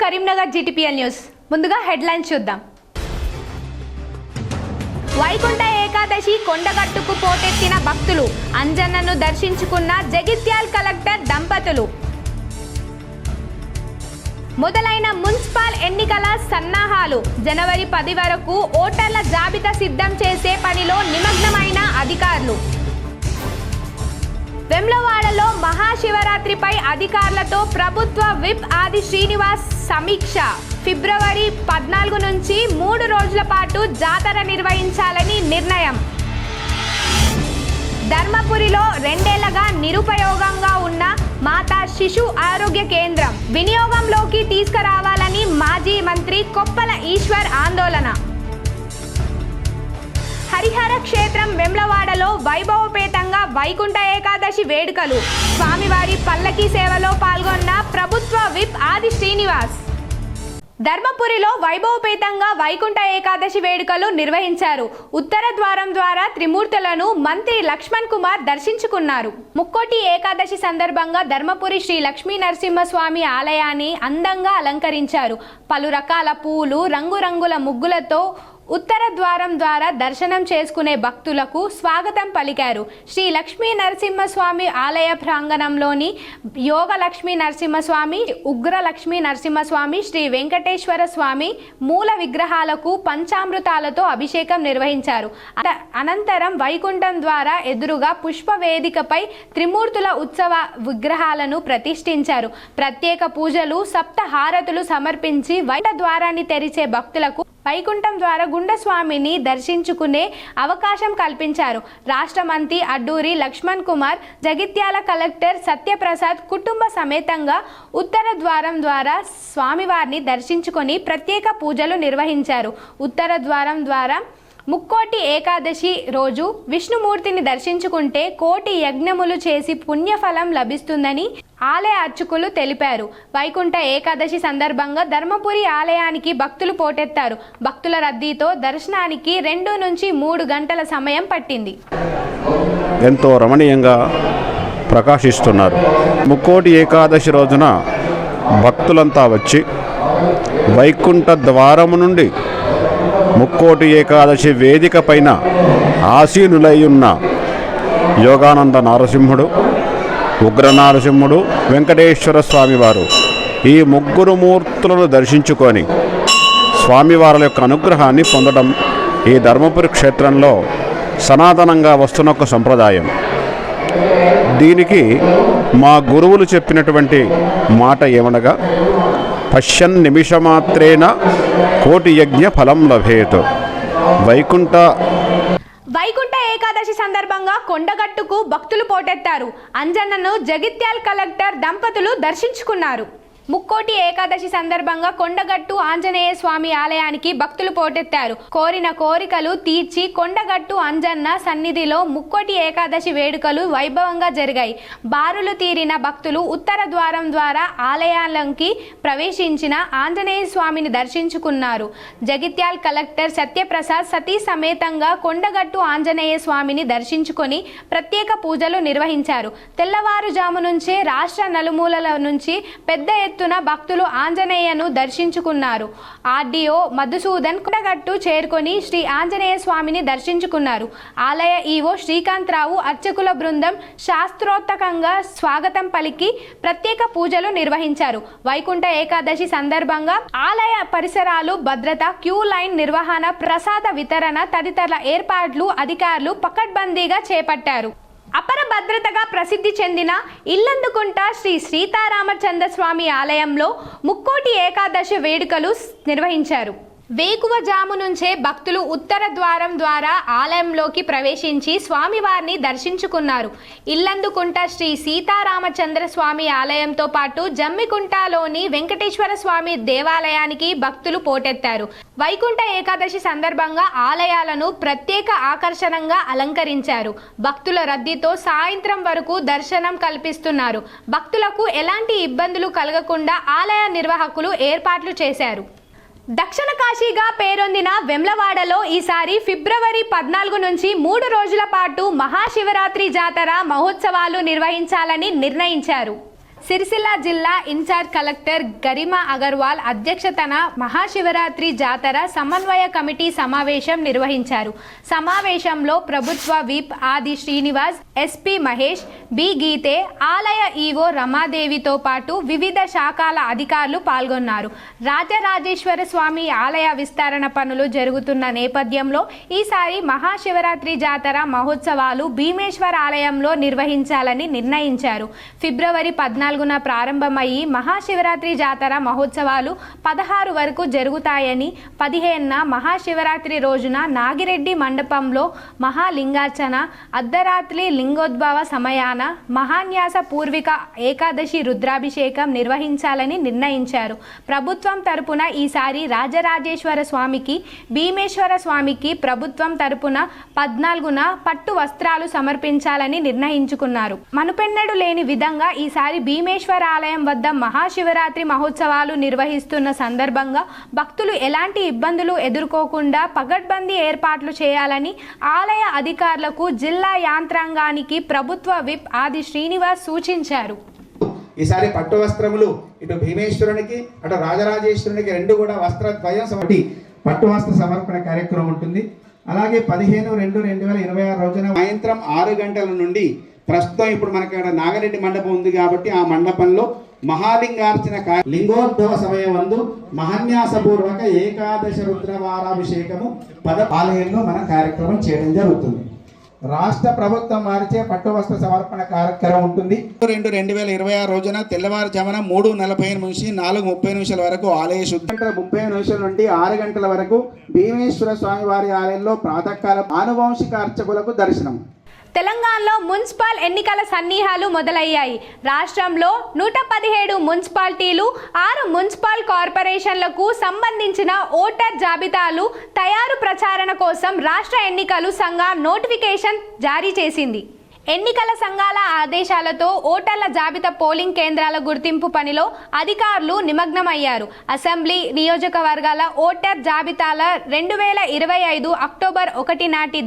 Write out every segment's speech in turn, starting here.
Karimnagar GTPL news. ముందుగా headlines చూద్దాం. వైకుంఠ ఏకాదశి కొండగట్టుకు పోటెత్తిన భక్తులు, అంజన్నను దర్శించుకున్న జగిత్యాల కలెక్టర్ దంపతులు. మొదలైన మున్సిపల్ ఎన్నికల సన్నాహాలు. జనవరి 10 వరకు ఓటర్ల జాబితా సిద్ధం చేసే పనిలో నిమగ్నమైన అధికారులు. వేములవాడలో మహాశివరాత్రిపై అధికారులతో ప్రభుత్వ విప్ ఆది శ్రీనివాస్ సమీక్ష. ఫిబ్రవరి 14 నుంచి 3 రోజుల పాటు జాతర నిర్వహించాలని నిర్ణయం. ధర్మపురిలో 2 ఏళ్లుగా నిరుపయోగంగా ఉన్న మాతా శిశు ఆరోగ్య కేంద్రం వినియోగంలోకి తీసుకురావాలని మాజీ మంత్రి కొప్పల ఈశ్వర్ ఆందోళన. హరిహర క్షేత్రం వేములవాడలో వైభవపేతంగా వైకుంఠ ఏకాదశి వేడుకలు. స్వామివారి పల్లకి సేవలో పాల్గొన్న ప్రభుత్వ విప్ ఆది శ్రీనివాస్. ధర్మపురిలో వైభవపేతంగా వైకుంఠ ఏకాదశి వేడుకలు నిర్వహించారు. ఉత్తర ద్వారం ద్వారా త్రిమూర్తులను మంత్రి లక్ష్మణ్ కుమార్ దర్శించుకున్నారు. ముక్కోటి ఏకాదశి సందర్భంగా ధర్మపురి శ్రీ లక్ష్మీ నరసింహస్వామి ఆలయాన్ని అందంగా అలంకరించారు. పలు రకాల పూలు, రంగురంగుల ముగ్గులతో ఉత్తర ద్వారం ద్వారా దర్శనం చేసుకునే భక్తులకు స్వాగతం పలికారు. శ్రీ లక్ష్మీ నరసింహస్వామి ఆలయ ప్రాంగణంలోని యోగ లక్ష్మీ నరసింహస్వామి, ఉగ్ర లక్ష్మీ నరసింహస్వామి, శ్రీ వెంకటేశ్వర స్వామి మూల విగ్రహాలకు పంచామృతాలతో అభిషేకం నిర్వహించారు. అనంతరం వైకుంఠం ద్వారా ఎదురుగా పుష్ప వేదికపై త్రిమూర్తుల ఉత్సవ విగ్రహాలను ప్రతిష్ఠించారు. ప్రత్యేక పూజలు, సప్త హారతులు సమర్పించి వైకుంఠ ద్వారాన్ని తెరిచే భక్తులకు వైకుంఠం ద్వారా గుండస్వామిని దర్శించుకునే అవకాశం కల్పించారు. రాష్ట్ర మంత్రి అడ్డూరి లక్ష్మణ్ కుమార్, జగిత్యాల కలెక్టర్ సత్యప్రసాద్ కుటుంబ సమేతంగా ఉత్తర ద్వారం ద్వారా స్వామివారిని దర్శించుకొని ప్రత్యేక పూజలు నిర్వహించారు. ఉత్తర ద్వారం ద్వారా ముక్కోటి ఏకాదశి రోజు విష్ణుమూర్తిని దర్శించుకుంటే కోటి యజ్ఞములు చేసి పుణ్యఫలం లభిస్తుందని ఆలయ అర్చకులు తెలిపారు. వైకుంఠ ఏకాదశి సందర్భంగా ధర్మపురి ఆలయానికి భక్తులు పోటెత్తారు. భక్తుల రద్దీతో దర్శనానికి 2 నుంచి 3 గంటల సమయం పట్టింది. ఎంతో రమణీయంగా ప్రకాశిస్తున్నారు. ముక్కోటి ఏకాదశి రోజున భక్తులంతా వచ్చి వైకుంఠ ద్వారము నుండి ముక్కోటి ఏకాదశి వేదిక పైన ఆసీనులై ఉన్న యోగానంద నారసింహుడు, ఉగ్ర నారసింహుడు, వెంకటేశ్వర స్వామివారు ఈ 3 మూర్తులను దర్శించుకొని స్వామివారి యొక్క అనుగ్రహాన్ని పొందడం ఈ ధర్మపురి క్షేత్రంలో సనాతనంగా వస్తున్న ఒక సంప్రదాయం. దీనికి మా గురువులు చెప్పినటువంటి మాట ఏమనగా, పశ్యన్ నిమిషమాత్రేన కోటి యజ్ఞ ఫలం లభేత్. వైకుంఠ ఏకాదశి సందర్భంగా కొండగట్టుకు భక్తులు పోటెత్తారు. అంజన్నను జగిత్యాల కలెక్టర్ దంపతులు దర్శించుకున్నారు. ముక్కోటి ఏకాదశి సందర్భంగా కొండగట్టు ఆంజనేయ స్వామి ఆలయానికి భక్తులు పోటెత్తారు. కోరిన కోరికలు తీర్చి కొండగట్టు అంజన్న సన్నిధిలో ముక్కోటి ఏకాదశి వేడుకలు వైభవంగా జరిగాయి. బారులు తీరిన భక్తులు ఉత్తర ద్వారం ద్వారా ఆలయాలకి ప్రవేశించిన ఆంజనేయ స్వామిని దర్శించుకున్నారు. జగిత్యాల కలెక్టర్ సత్యప్రసాద్ సతీ సమేతంగా కొండగట్టు ఆంజనేయ స్వామిని దర్శించుకొని ప్రత్యేక పూజలు నిర్వహించారు. తెల్లవారుజాము నుంచే రాష్ట్ర నలుమూలల నుంచి పెద్ద భక్తులు ఆంజనేయను దర్శించుకున్నారు. ఆర్డీఓ మధుసూదన్ కొండగట్టు చేరుకొని శ్రీ ఆంజనేయ స్వామిని దర్శించుకున్నారు. ఆలయ ఈవో శ్రీకాంత్ రావు అర్చకుల బృందం శాస్త్రోక్తంగా స్వాగతం పలికి ప్రత్యేక పూజలు నిర్వహించారు. వైకుంఠ ఏకాదశి సందర్భంగా ఆలయ పరిసరాలు భద్రత, క్యూ లైన్ నిర్వహణ, ప్రసాద వితరణ తదితర ఏర్పాట్లు అధికారులు పకడ్బందీగా చేపట్టారు. అపర భద్రతగా ప్రసిద్ధి చెందిన ఇల్లందుకుంట శ్రీ సీతారామచంద్ర స్వామి ఆలయంలో ముక్కోటి ఏకాదశి వేడుకలు నిర్వహించారు. వేకువజాము నుంచే భక్తులు ఉత్తర ద్వారం ద్వారా ఆలయంలోకి ప్రవేశించి స్వామివారిని దర్శించుకున్నారు. ఇల్లందుకుంట శ్రీ సీతారామచంద్ర స్వామి ఆలయంతో పాటు జమ్మికుంటలోని వెంకటేశ్వర స్వామి దేవాలయానికి భక్తులు పోటెత్తారు. వైకుంఠ ఏకాదశి సందర్భంగా ఆలయాలను ప్రత్యేక ఆకర్షణగా అలంకరించారు. భక్తుల రద్దీతో సాయంత్రం వరకు దర్శనం కల్పిస్తున్నారు. భక్తులకు ఎలాంటి ఇబ్బందులు కలగకుండా ఆలయ నిర్వాహకులు ఏర్పాట్లు చేశారు. దక్షిణ కాశీగా పేరొందిన వేములవాడలో ఈసారి ఫిబ్రవరి 14 నుంచి 3 రోజుల పాటు మహాశివరాత్రి జాతర మహోత్సవాలు నిర్వహించాలని నిర్ణయించారు. సిరిసిల్ల జిల్లా ఇన్ఛార్జ్ కలెక్టర్ గరిమా అగర్వాల్ అధ్యక్షతన మహాశివరాత్రి జాతర సమన్వయ కమిటీ సమావేశం నిర్వహించారు. సమావేశంలో ప్రభుత్వ విప్ ఆది శ్రీనివాస్, ఎస్పీ మహేష్, బి గీతే, ఆలయ ఈవో రమాదేవితో పాటు వివిధ శాఖల అధికారులు పాల్గొన్నారు. రాజరాజేశ్వర స్వామి ఆలయ విస్తరణ పనులు జరుగుతున్న నేపథ్యంలో ఈసారి మహాశివరాత్రి జాతర మహోత్సవాలు భీమేశ్వర ఆలయంలో నిర్వహించాలని నిర్ణయించారు. ఫిబ్రవరి 14న ప్రారంభమయ్యి మహాశివరాత్రి జాతర మహోత్సవాలు 16 వరకు జరుగుతాయని, 15న మహాశివరాత్రి రోజున నాగిరెడ్డి మండపంలో మహాలింగార్చన, అర్ధరాత్రి లింగోద్భవ సమయాన మహాన్యాస పూర్విక ఏకాదశి రుద్రాభిషేకం నిర్వహించాలని నిర్ణయించారు. ప్రభుత్వం తరపున ఈసారి రాజరాజేశ్వర స్వామికి, భీమేశ్వర స్వామికి ప్రభుత్వం తరపున 14న పట్టు వస్త్రాలు సమర్పించాలని నిర్ణయించుకున్నారు. మనుపెన్నడు లేని విధంగా ఈసారి భీమేశ్వర ఆలయం వద్ద మహాశివరాత్రి మహోత్సవాలు నిర్వహిస్తున్న సందర్భంగా భక్తులు ఎలాంటి ఇబ్బందులు ఎదుర్కోకుండా పగడ్బందీ ఏర్పాట్లు చేయాలని ఆలయ అధికారులకు, జిల్లా యాంత్రాంగానికి ప్రభుత్వ విప్ ఆది శ్రీనివాస్ సూచించారు. ఈసారి పట్టు వస్త్రములు ఇటు భీమేశ్వరునికి అటు రాజరాజేశ్వరునికి రెండు కూడా వస్త్రద్వయం సమటి పట్టు వస్త్ర సమర్పణ కార్యక్రమం ఉంటుంది. అలాగే 15/2/2026 రోజున సాయంత్రం 6 గంటల నుండి ప్రస్తుతం ఇప్పుడు మనకి ఇక్కడ నాగిరెడ్డి మండపం ఉంది కాబట్టి ఆ మండపంలో మహాలింగార్చన లింగోద్భవ సమయం నందు మహాన్యాసపూర్వక ఏకాదశ రుద్రవారాభిషేకము ఆలయంలో మన కార్యక్రమం చేయడం జరుగుతుంది. రాష్ట్ర ప్రభుత్వం వారిచే పట్టు వస్త్ర సమర్పణ కార్యక్రమం ఉంటుంది. 2/2/2026 రోజున తెల్లవారుజామున 3:40 నుంచి 4:30 వరకు ఆలయ శుద్ధి 30 నుండి 6 గంటల వరకు భీమేశ్వర స్వామి వారి ఆలయంలో ప్రాతకాల ఆనువంశిక అర్చకులకు దర్శనం. తెలంగాణలో మున్సిపల్ ఎన్నికల సన్నాహాలు మొదలయ్యాయి. రాష్ట్రంలో 117 మున్సిపాలిటీలు, 6 మున్సిపల్ కార్పొరేషన్లకు సంబంధించిన ఓటర్ జాబితాలు తయారు ప్రచారణ కోసం రాష్ట్ర ఎన్నికల సంఘం నోటిఫికేషన్ జారీ చేసింది. ఎన్నికల సంఘాల ఆదేశాలతో ఓటర్ల జాబితా పోలింగ్ కేంద్రాల గుర్తింపు పనిలో అధికారులు నిమగ్నమయ్యారు. అసెంబ్లీ నియోజకవర్గాల ఓటర్ జాబితాల 2025 అక్టోబర్ 1 నాటి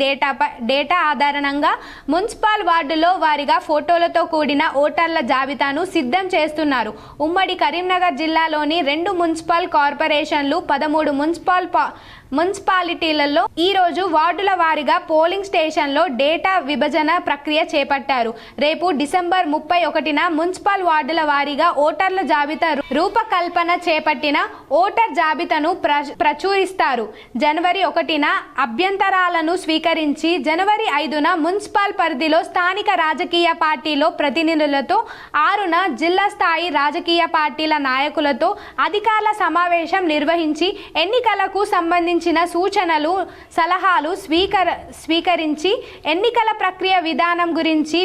డేటా ఆధారంగా మున్సిపల్ వార్డులో వారీగా ఫోటోలతో కూడిన ఓటర్ల జాబితాను సిద్ధం చేస్తున్నారు. ఉమ్మడి కరీంనగర్ జిల్లాలోని 2 మున్సిపల్ కార్పొరేషన్లు, 13 మున్సిపాలిటీలలో ఈరోజు వార్డుల వారీగా పోలింగ్ స్టేషన్లో డేటా విభజన ప్రక్రియ చేపట్టారు. రేపు డిసెంబర్ 31న మున్సిపల్ వార్డుల వారీగా ఓటర్ల జాబితా రూపకల్పన చేపట్టిన ఓటర్ జాబితాను ప్రచురిస్తారు. జనవరి 1న అభ్యంతరాలను స్వీకరించి జనవరి 5న మున్సిపల్ పరిధిలో స్థానిక రాజకీయ పార్టీలో ప్రతినిధులతో, 6న జిల్లా స్థాయి రాజకీయ పార్టీల నాయకులతో అధికారుల సమావేశం నిర్వహించి ఎన్నికలకు సంబంధించిన సూచనలు, సలహాలు స్వీకరించి ఎన్నికల ప్రక్రియ విధానం గురించి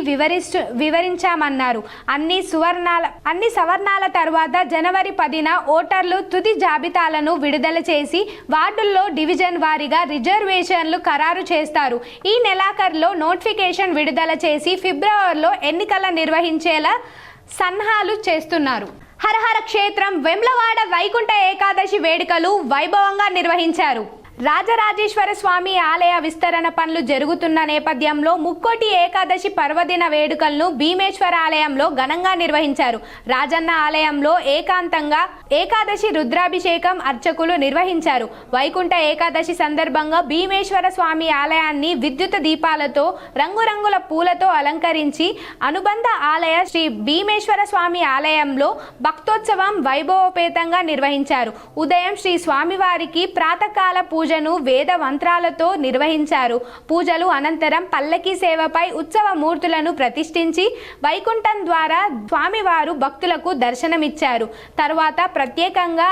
వివరించామన్నారు. అన్ని సవరణాల తర్వాత జనవరి 10న ఓటర్లు తుది జాబితాలను విడుదల చేసి వార్డుల్లో డివిజన్ వారీగా రిజర్వేషన్లు ఖరారు చేస్తారు. ఈ నెలాఖరులో నోటిఫికేషన్ విడుదల చేసి ఫిబ్రవరిలో ఎన్నికల నిర్వహించేలా సన్నాహాలు చేస్తున్నారు. హరహర క్షేత్రం వేములవాడ వైకుంఠ ఏకాదశి వేడుకలు వైభవంగా నిర్వహించారు. రాజరాజేశ్వర స్వామి ఆలయ విస్తరణ పనులు జరుగుతున్న నేపథ్యంలో ముక్కోటి ఏకాదశి పర్వదిన వేడుకలను భీమేశ్వర ఆలయంలో ఘనంగా నిర్వహించారు. రాజన్న ఆలయంలో ఏకాంతంగా ఏకాదశి రుద్రాభిషేకం అర్చకులు నిర్వహించారు. వైకుంఠ ఏకాదశి సందర్భంగా భీమేశ్వర స్వామి ఆలయాన్ని విద్యుత్ దీపాలతో, రంగురంగుల పూలతో అలంకరించి అనుబంధ ఆలయ శ్రీ భీమేశ్వర స్వామి ఆలయంలో భక్తోత్సవం వైభవోపేతంగా నిర్వహించారు. ఉదయం శ్రీ స్వామివారికి ప్రాతకాల పూజను వేద మంత్రాలతో నిర్వహించారు. పూజలు అనంతరం పల్లకీ సేవపై ఉత్సవ మూర్తులను ప్రతిష్ఠించి వైకుంఠం ద్వారా స్వామివారు భక్తులకు దర్శనమిచ్చారు. తర్వాత ప్రత్యేకంగా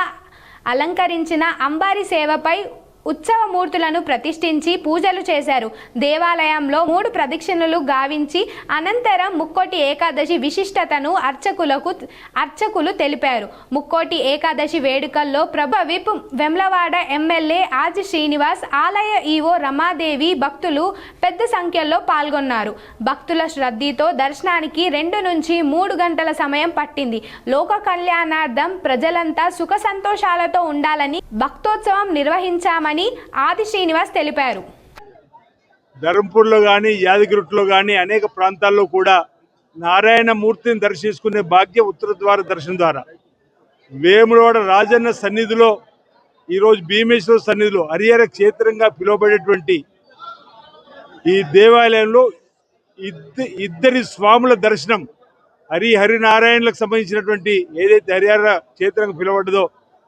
అలంకరించిన అంబారి సేవపై ఉత్సవ మూర్తులను ప్రతిష్ఠించి పూజలు చేశారు. దేవాలయంలో 3 ప్రదక్షిణలు గావించి అనంతరం ముక్కోటి ఏకాదశి విశిష్టతను అర్చకులు తెలిపారు. ముక్కోటి ఏకాదశి వేడుకల్లో ప్రభ విప్ వేములవాడ ఎమ్మెల్యే ఆది శ్రీనివాస్, ఆలయ ఈవో రమాదేవి భక్తులు పెద్ద సంఖ్యలో పాల్గొన్నారు. భక్తుల శ్రద్ధతో దర్శనానికి 2 నుంచి 3 గంటల సమయం పట్టింది. లోక కళ్యాణార్థం ప్రజలంతా సుఖ సంతోషాలతో ఉండాలని భక్తోత్సవం నిర్వహించామని ఆది శ్రీనివాస్ తెలిపారు. ధర్మపూర్లో కానీ, యాదగిరిలో కానీ అనేక ప్రాంతాల్లో కూడా నారాయణమూర్తిని దర్శించుకునే భాగ్యం ఉత్తర ద్వార దర్శనం ద్వారా. వేములవాడ రాజన్న సన్నిధిలో ఈరోజు భీమేశ్వర సన్నిధిలో హరిహర క్షేత్రంగా పిలువబడేటువంటి ఈ దేవాలయంలో ఇద్దరి స్వాముల దర్శనం హరినారాయణలకు సంబంధించినటువంటి ఏదైతే హరిహర క్షేత్రంగా పిలువబడ్డదో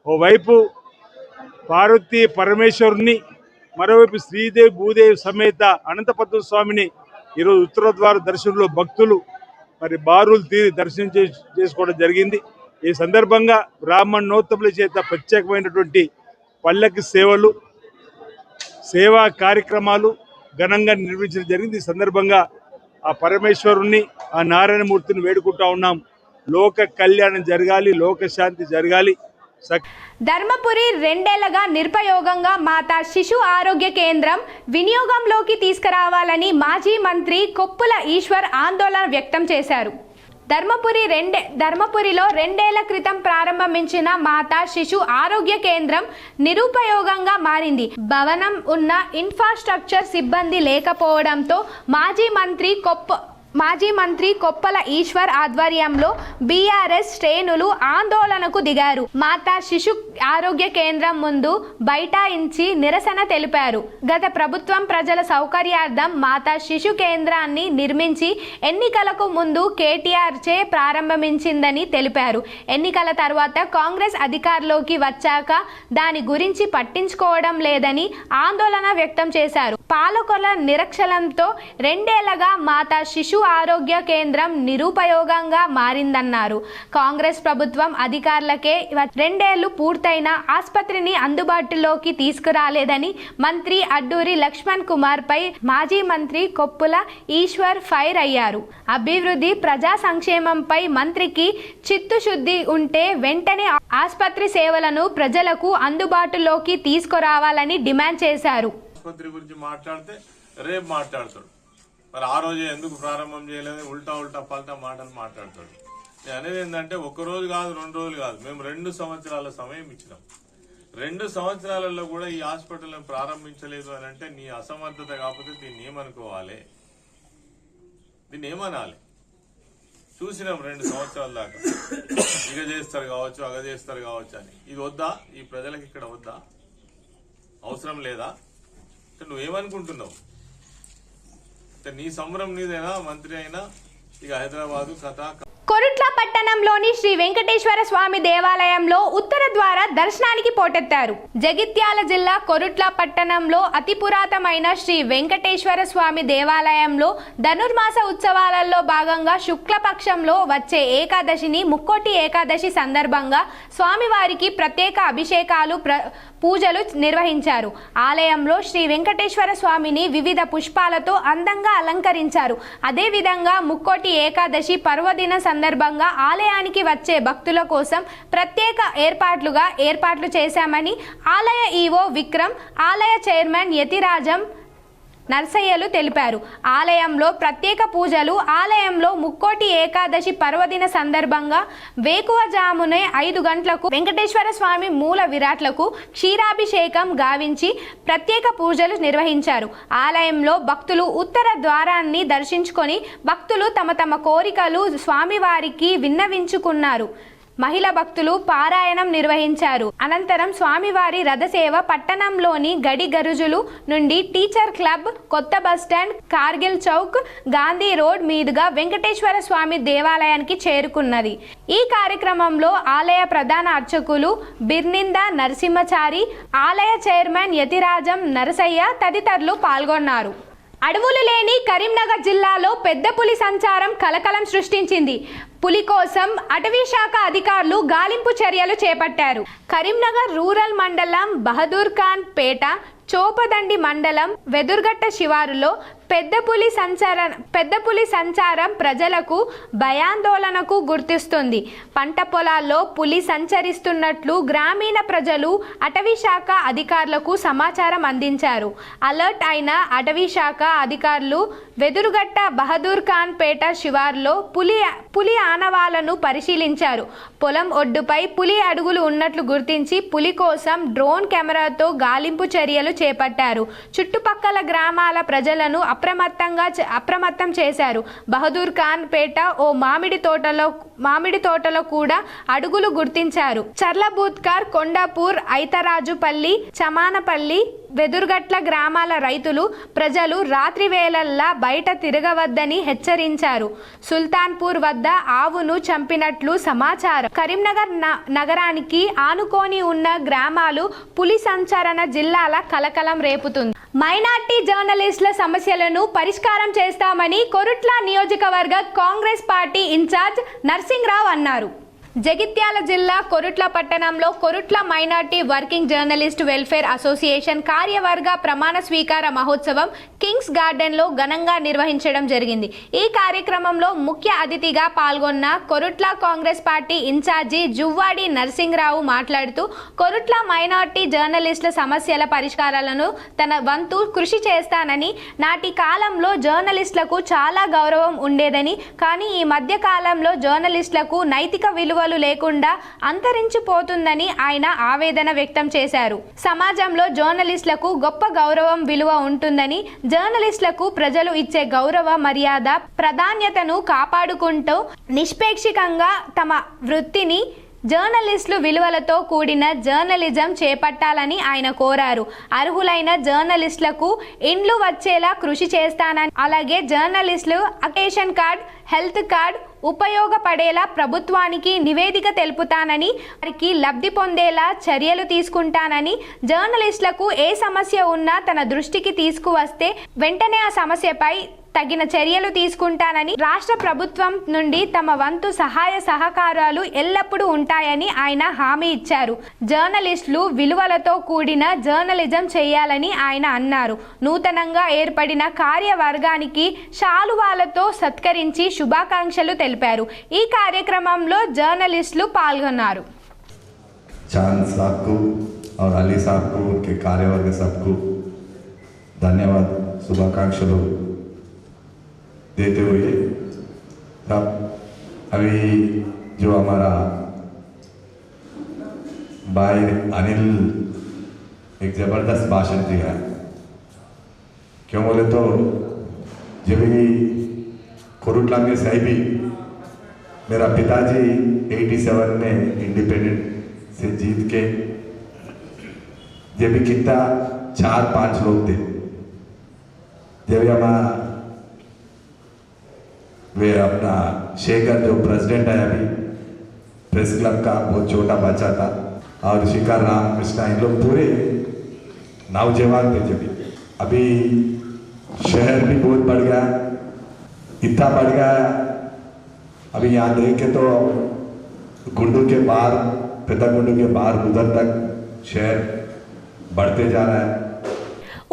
ఓవైపు పార్వతీ పరమేశ్వరుని, మరోవైపు శ్రీదేవి భూదేవి సమేత అనంతపద్మ స్వామిని ఈరోజు ఉత్తర ద్వార దర్శనంలో భక్తులు మరి బారులు తీరి దర్శనం చేసుకోవడం జరిగింది. ఈ సందర్భంగా బ్రాహ్మణోత్తముల చేత ప్రత్యేకమైనటువంటి పల్లకి సేవలు, సేవా కార్యక్రమాలు ఘనంగా నిర్వహించడం జరిగింది. ఈ సందర్భంగా ఆ పరమేశ్వరుణ్ణి, ఆ నారాయణమూర్తిని వేడుకుంటా ఉన్నాం. లోక కళ్యాణం జరగాలి, లోక శాంతి జరగాలి. ధర్మపురి 2 ఏళ్లుగా నిరుపయోగంగా మాతా శిశు ఆరోగ్య కేంద్రం వినియోగంలోకి తీసుకురావాలని మాజీ మంత్రి కొప్పుల ఈశ్వర్ ఆందోళన వ్యక్తం చేశారు. ధర్మపురిలో 2 ఏళ్ల క్రితం ప్రారంభించిన మాతా శిశు ఆరోగ్య కేంద్రం నిరుపయోగంగా మారింది. భవనం ఉన్న ఇన్ఫ్రాస్ట్రక్చర్ సిబ్బంది లేకపోవడంతో మాజీ మంత్రి కొప్పల ఈశ్వర్ ఆధ్వర్యంలో బీఆర్ఎస్ శ్రేణులు ఆందోళనకు దిగారు. మాతా శిశు ఆరోగ్య కేంద్రం ముందు బైఠాయించి నిరసన తెలిపారు. గత ప్రభుత్వం ప్రజల సౌకర్యార్థం మాతా శిశు కేంద్రాన్ని నిర్మించి ఎన్నికలకు ముందు కేటీఆర్ చే ప్రారంభించిందని తెలిపారు. ఎన్నికల తర్వాత కాంగ్రెస్ అధికారంలోకి వచ్చాక దాని గురించి పట్టించుకోవడం లేదని ఆందోళన వ్యక్తం చేశారు. పాలకుల నిరక్షణంతో 2 ఏళ్లుగా మాతా శిశు ఆరోగ్య కేంద్రం నిరుపయోగంగా మారిందన్నారు. కాంగ్రెస్ ప్రభుత్వం అధికారులకే 2 ఏళ్లు పూర్తయిన ఆసుపత్రిని అందుబాటులోకి తీసుకురాలేదని మంత్రి అడ్డూరి లక్ష్మణ్ కుమార్ పై మాజీ మంత్రి కొప్పుల ఈశ్వర్ ఫైర్ అయ్యారు. అభివృద్ధి, ప్రజా సంక్షేమంపై మంత్రికి చిత్తశుద్ధి ఉంటే వెంటనే ఆసుపత్రి సేవలను ప్రజలకు అందుబాటులోకి తీసుకురావాలని డిమాండ్ చేశారు. ఆసుపత్రి గురించి మాట్లాడితే రేపు మాట్లాడతాడు. మరి ఆ రోజు ఎందుకు ప్రారంభం చేయలేదు, ఉల్టా పల్టా మాటలు మాట్లాడతాడు. నేను అనేది ఏంటంటే 1 రోజు కాదు, 2 రోజులు కాదు, మేము 2 సంవత్సరాల సమయం ఇచ్చినాం. 2 సంవత్సరాలలో కూడా ఈ హాస్పిటల్ని ప్రారంభించలేదు అని అంటే నీ అసమర్థత కాకపోతే దీన్ని ఏమనుకోవాలి, దీన్ని ఏమనాలి? చూసినాం 2 సంవత్సరాల దాకా ఇక చేస్తారు కావచ్చు, అగ చేస్తారు కావచ్చు అని. ఇది వద్దా? ఈ ప్రజలకు ఇక్కడ వద్దా? అవసరం లేదా? నువ్వేమనుకుంటున్నావు? నీ సంబరం నీదేనా? మంత్రి అయినా ఇక హైదరాబాదు కథ. కొరుట్ల పట్టణంలోని శ్రీ వెంకటేశ్వర స్వామి దేవాలయంలో ఉత్తర ద్వార దర్శనానికి పోటెత్తారు. జగిత్యాల జిల్లా కొరుట్ల పట్టణంలో అతి పురాతనమైన శ్రీ వెంకటేశ్వర స్వామి దేవాలయంలో ధనుర్మాస ఉత్సవాలలో భాగంగా శుక్లపక్షంలో వచ్చే ఏకాదశిని ముక్కోటి ఏకాదశి సందర్భంగా స్వామివారికి ప్రత్యేక అభిషేకాలు, పూజలు నిర్వహించారు. ఆలయంలో శ్రీ వెంకటేశ్వర స్వామిని వివిధ పుష్పాలతో అందంగా అలంకరించారు. అదేవిధంగా ముక్కోటి ఏకాదశి పర్వదిన సందర్భంగా ఆలయానికి వచ్చే భక్తుల కోసం ప్రత్యేక ఏర్పాట్లు చేశామని ఆలయ ఈవో విక్రమ్, ఆలయ చైర్మన్ యతిరాజం నర్సయ్యలు తెలిపారు. ఆలయంలో ప్రత్యేక పూజలు. ఆలయంలో ముక్కోటి ఏకాదశి పర్వదిన సందర్భంగా వేకువజామునే 5 గంటలకు వెంకటేశ్వర స్వామి మూల విరాట్లకు క్షీరాభిషేకం గావించి ప్రత్యేక పూజలు నిర్వహించారు. ఆలయంలో భక్తులు ఉత్తర ద్వారాన్ని దర్శించుకొని భక్తులు తమ కోరికలు స్వామివారికి విన్నవించుకున్నారు. మహిళా భక్తులు పారాయణం నిర్వహించారు. అనంతరం స్వామివారి రథసేవ పట్టణంలోని గడి గరుజులు నుండి టీచర్ క్లబ్, కొత్త బస్టాండ్, కార్గిల్ చౌక్, గాంధీ రోడ్ మీదుగా వెంకటేశ్వర స్వామి దేవాలయానికి చేరుకున్నది. ఈ కార్యక్రమంలో ఆలయ ప్రధాన అర్చకులు బిర్నింద నరసింహచారి, ఆలయ చైర్మన్ యతిరాజం నరసయ్య తదితరులు పాల్గొన్నారు. అడవులు లేని కరీంనగర్ జిల్లాలో పెద్ద పులి సంచారం కలకలం సృష్టించింది. పులి కోసం అటవీ శాఖ అధికారులు గాలింపు చర్యలు చేపట్టారు. కరీంనగర్ రూరల్ మండలం బహదూర్ ఖాన్ పేట, చోపదండి మండలం వెదుర్గట్ట శివారులో పెద్ద పులి సంచారం ప్రజలకు భయాందోళనకు గుర్తిస్తుంది. పంట పొలాల్లో పులి సంచరిస్తున్నట్లు గ్రామీణ ప్రజలు అటవీ శాఖ అధికారులకు సమాచారం అందించారు. అలర్ట్ అయిన అటవీ శాఖ అధికారులు వెదురుగట్ట బహదూర్ ఖాన్ పేట శివారులో పులి ఆనవాలను పరిశీలించారు. పొలం ఒడ్డుపై పులి అడుగులు ఉన్నట్లు గుర్తించి పులి కోసం డ్రోన్ కెమెరాతో గాలింపు చర్యలు చేపట్టారు. చుట్టుపక్కల గ్రామాల ప్రజలను అప్రమత్తం చేశారు. బహదూర్ ఖాన్ పేట ఓ మామిడి తోటలో కూడా అడుగులు గుర్తించారు. చర్లబూత్కర్, కొండాపూర్, ఐతరాజుపల్లి, చమానపల్లి, వెదురుగట్ల గ్రామాల రైతులు ప్రజలు రాత్రి వేళల్లా బయట తిరగవద్దని హెచ్చరించారు. సుల్తాన్పూర్ వద్ద ఆవును చంపినట్లు సమాచారం. కరీంనగర్ నగరానికి ఆనుకొని ఉన్న గ్రామాలు పులి సంచరణ జిల్లాల కలకలం రేపుతుంది. మైనార్టీ జర్నలిస్టుల సమస్యలను పరిష్కారం చేస్తామని కొరుట్ల నియోజకవర్గ కాంగ్రెస్ పార్టీ ఇన్ఛార్జ్ నర్సింగ్రావు అన్నారు. జగిత్యాల జిల్లా కొరుట్ల పట్టణంలో Korutla minority working journalist welfare association కార్యవర్గ ప్రమాణ స్వీకార మహోత్సవం కింగ్స్ గార్డెన్లో ఘనంగా నిర్వహించడం జరిగింది. ఈ కార్యక్రమంలో ముఖ్య అతిథిగా పాల్గొన్న కొరుట్ల కాంగ్రెస్ పార్టీ ఇన్ఛార్జి జువ్వాడి నర్సింగ్రావు మాట్లాడుతూ కొరుట్ల మైనార్టీ జర్నలిస్టుల సమస్యల పరిష్కారాలను తన వంతు కృషి చేస్తానని, నాటి కాలంలో జర్నలిస్టులకు చాలా గౌరవం ఉండేదని, కానీ ఈ మధ్య కాలంలో జర్నలిస్టులకు నైతిక విలువలు లేకుండా అంతరించిపోతుందని ఆయన ఆవేదన వ్యక్తం చేశారు. సమాజంలో జర్నలిస్టులకు గొప్ప గౌరవం, విలువ ఉంటుందని, జర్నలిస్టులకు ప్రజలు ఇచ్చే గౌరవ, మర్యాద, ప్రాధాన్యతను కాపాడుకుంటూ నిష్పేక్షికంగా తమ వృత్తిని జర్నలిస్టులు విలువలతో కూడిన జర్నలిజం చేపట్టాలని ఆయన కోరారు. అర్హులైన జర్నలిస్టులకు ఇండ్లు వచ్చేలా కృషి చేస్తానని, అలాగే జర్నలిస్టులు అకేషన్ కార్డ్, హెల్త్ కార్డ్ ఉపయోగపడేలా ప్రభుత్వానికి నివేదిక తెలుపుతానని, వారికి లబ్ధి పొందేలా చర్యలు తీసుకుంటానని, జర్నలిస్టులకు ఏ సమస్య ఉన్నా తన దృష్టికి తీసుకువస్తే వెంటనే ఆ సమస్యపై తగిన చర్యలు తీసుకుంటానని, రాష్ట్ర ప్రభుత్వం నుండి తమ వంతు సహాయ సహకారాలు ఎల్లప్పుడూ ఉంటాయని ఆయన హామీ ఇచ్చారు. జర్నలిస్టులు విలువలతో కూడిన జర్నలిజం చేయాలని ఆయన అన్నారు. నూతనంగా ఏర్పడిన కార్యవర్గానికి శాలువాలతో సత్కరించి శుభాకాంక్షలు తెలిపారు. ఈ కార్యక్రమంలో జర్నలిస్టులు పాల్గొన్నారు. चांद साहब को और अली साहब को, उनके कार्यवर्ग सबको धन्यवाद, शुभाकांक्षलु देते हुए तब अभी जो हमारा भाई अनिल एक ज़बरदस्त भाषण दिया, क्यों बोले तो जब भी कोरुटला में सही भी मेरा पिताजी 87 में इंडिपेंडेंट से जीत के, जब भी कितना 4-5 लोग थे, जब हमारा वे अपना शेखर जो प्रेसिडेंट है अभी प्रेस क्लब का, बहुत छोटा बच्चा था, और शिखर रामकृष्ण, इन लोग पूरे नौजवान थे। जब अभी शहर भी बहुत बढ़ गया, इतना बढ़ गया, अभी यहाँ देखे तो गुंडू के बाहर, पेदगुंडू के बाहर उधर तक शहर बढ़ते जा रहा है.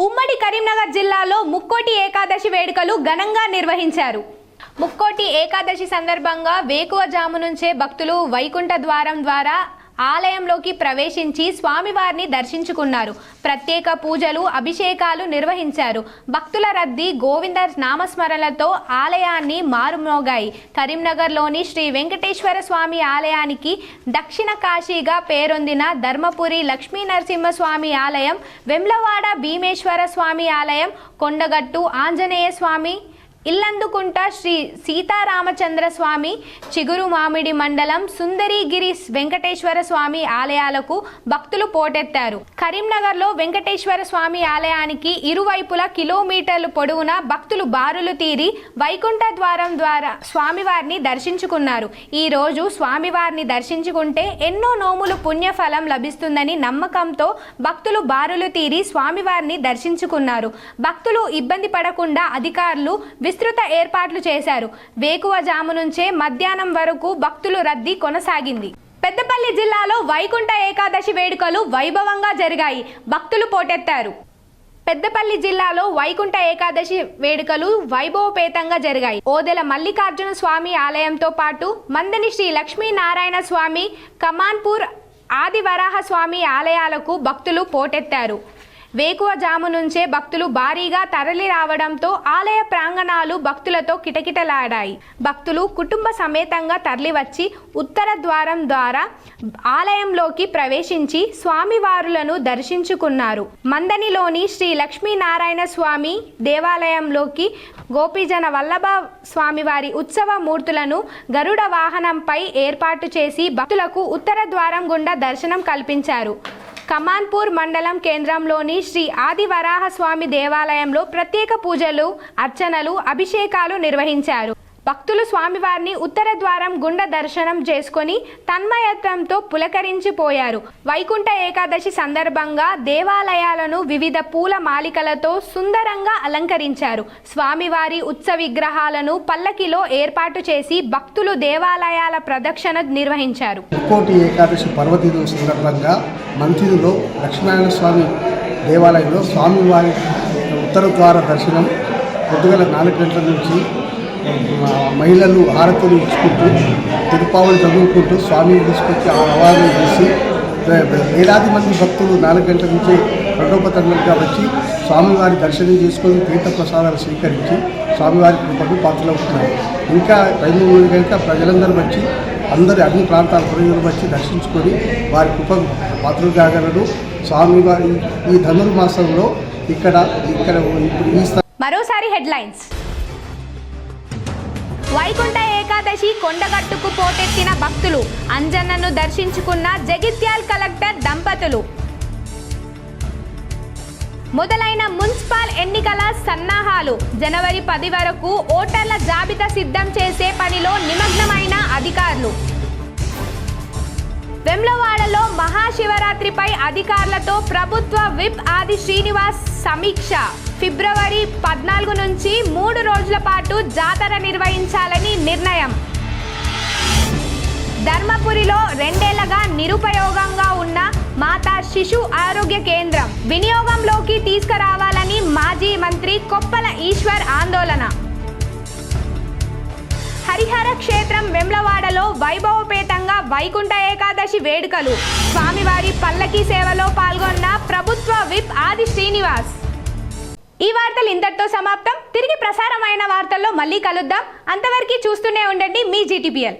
ఉమ్మడి కరీంనగర్ జిల్లాలో ముక్కోటి ఏకాదశి వేడుకలు ఘనంగా నిర్వహించారు. ముక్కోటి ఏకాదశి సందర్భంగా వేకువజాము నుంచే భక్తులు వైకుంఠ ద్వారం ద్వారా ఆలయంలోకి ప్రవేశించి స్వామివారిని దర్శించుకున్నారు. ప్రత్యేక పూజలు, అభిషేకాలు నిర్వహించారు. భక్తుల రద్దీ గోవింద నామస్మరణలతో ఆలయాన్ని మారుమోగాయి. కరీంనగర్లోని శ్రీ వెంకటేశ్వర స్వామి ఆలయానికి దక్షిణ కాశీగా పేరొందిన ధర్మపురి లక్ష్మీ నరసింహస్వామి ఆలయం, వెమ్లవాడ భీమేశ్వర స్వామి ఆలయం, కొండగట్టు ఆంజనేయ స్వామి, ఇల్లందుకుంట శ్రీ సీతారామచంద్ర స్వామి, చిగురు మామిడి మండలం సుందరిగిరి వెంకటేశ్వర స్వామి ఆలయాలకు భక్తులు పోటెత్తారు. కరీంనగర్లో వెంకటేశ్వర స్వామి ఆలయానికి ఇరువైపులా కిలోమీటర్లు పొడవున భక్తులు బారులు తీరి వైకుంఠ ద్వారం ద్వారా స్వామివారిని దర్శించుకున్నారు. ఈ రోజు స్వామివారిని దర్శించుకుంటే ఎన్నో నోములు పుణ్యఫలం లభిస్తుందని నమ్మకంతో భక్తులు బారులు తీరి స్వామివారిని దర్శించుకున్నారు. భక్తులు ఇబ్బంది పడకుండా అధికారులు విస్తృత ఏర్పాట్లు చేశారు. వేకువజాము నుంచే మధ్యాహ్నం వరకు భక్తుల రద్దీ కొనసాగింది. పెద్దపల్లి జిల్లాలో వైకుంఠ ఏకాదశి వేడుకలు వైభవంగా జరిగాయి. భక్తులు పోటెత్తారు. పెద్దపల్లి జిల్లాలో వైకుంఠ ఏకాదశి వేడుకలు వైభవపేతంగా జరిగాయి. ఓదెల మల్లికార్జున స్వామి ఆలయంతో పాటు మందని శ్రీ లక్ష్మీనారాయణ స్వామి, కమాన్పూర్ ఆదివరాహ స్వామి ఆలయాలకు భక్తులు పోటెత్తారు. వేకువజాము నుంచే భక్తులు భారీగా తరలి రావడంతో ఆలయ ప్రాంగణాలు భక్తులతో కిటకిటలాడాయి. భక్తులు కుటుంబ సమేతంగా తరలివచ్చి ఉత్తర ద్వారం ద్వారా ఆలయంలోకి ప్రవేశించి స్వామివారులను దర్శించుకున్నారు. మందనిలోని శ్రీ లక్ష్మీనారాయణ స్వామి దేవాలయంలోకి గోపీజన వల్లభ స్వామివారి ఉత్సవ మూర్తులను గరుడ వాహనంపై ఏర్పాటు చేసి భక్తులకు ఉత్తర ద్వారం గుండా దర్శనం కల్పించారు. కమాన్పూర్ మండలం కేంద్రంలోని శ్రీ ఆదివరాహ స్వామి దేవాలయంలో ప్రత్యేక పూజలు, అర్చనలు, అభిషేకాలు నిర్వహించారు. భక్తులు స్వామివారిని ఉత్తర ద్వారం గుండా దర్శనం చేసుకొని తన్మయత్వంతో పులకరించిపోయారు. వైకుంఠ ఏకాదశి సందర్భంగా దేవాలయాలను వివిధ పూల మాలికలతో సుందరంగా అలంకరించారు. స్వామివారి ఉత్సవ విగ్రహాలను పల్లకిలో ఏర్పాటు చేసి భక్తులు దేవాలయాల ప్రదక్షిణ నిర్వహించారు. ముక్కోటి ఏకాదశి పర్వదినం సందర్భంగా మంతిరిలో లక్ష్మీనారాయణ స్వామి దేవాలయంలో స్వామివారి ఉత్తర ద్వార దర్శనం పొద్దుగల 4 గంటల నుంచి మహిళలు హారతులు ఇచ్చుకుంటూ తిరుపావళి చదువుకుంటూ స్వామిని తీసుకొచ్చి ఆవాహన చేసి వేలాది మంది భక్తులు 4 గంటల నుంచి తండోపతండంగా వచ్చి స్వామివారి దర్శనం చేసుకొని తీర్థ ప్రసాదాలు స్వీకరించి స్వామివారి కృపకు పాత్రలవుతున్నారు. ఇంకా 2-3 గంటల ప్రజలందరూ వచ్చి అన్ని ప్రాంతాల ప్రజలు వచ్చి దర్శించుకొని వారి కృపకు పాత్రలు కాగలరు. స్వామివారి ఈ ధనుర్మాసంలో ఇక్కడ మరోసారి హెడ్లైన్స్. వైకుంఠ ఏకాదశి కొండగట్టుకు పోటెత్తిన భక్తులు, అంజన్నను దర్శించుకున్న జగిత్యాల కలెక్టర్ దంపతులు. మొదలైన మున్సిపల్ ఎన్నికల సన్నాహాలు. జనవరి 10 వరకు ఓటర్ల జాబితా సిద్ధం చేసే పనిలో నిమగ్నమైన అధికారులు. వెమ్లవాడలో మహాశివరాత్రిపై అధికారులతో ప్రభుత్వ విప్ ఆది శ్రీనివాస్ సమీక్ష. ఫిబ్రవరి 14 నుంచి 3 రోజుల పాటు జాతర నిర్వహించాలని నిర్ణయం. ధర్మపురిలో 2 ఏళ్లుగా నిరుపయోగంగా ఉన్న మాతా శిశు ఆరోగ్య కేంద్రం వినియోగంలోకి తీసుకురావాలని మాజీ మంత్రి కొప్పల ఈశ్వర్ ఆందోళన. హరిహర క్షేత్రం వెమ్లవాడలో వైభవపేతంగా వైకుంఠ ఏకాదశి వేడుకలు. స్వామివారి పల్లకీ సేవలో పాల్గొన్న ప్రభుత్వ విప్ ఆది శ్రీనివాస్. ఈ వార్తలు ఇంతటితో సమాప్తం. తిరిగి ప్రసారమైన వార్తల్లో మళ్ళీ కలుద్దాం. అంతవరకు చూస్తూనే ఉండండి మీ GTPL.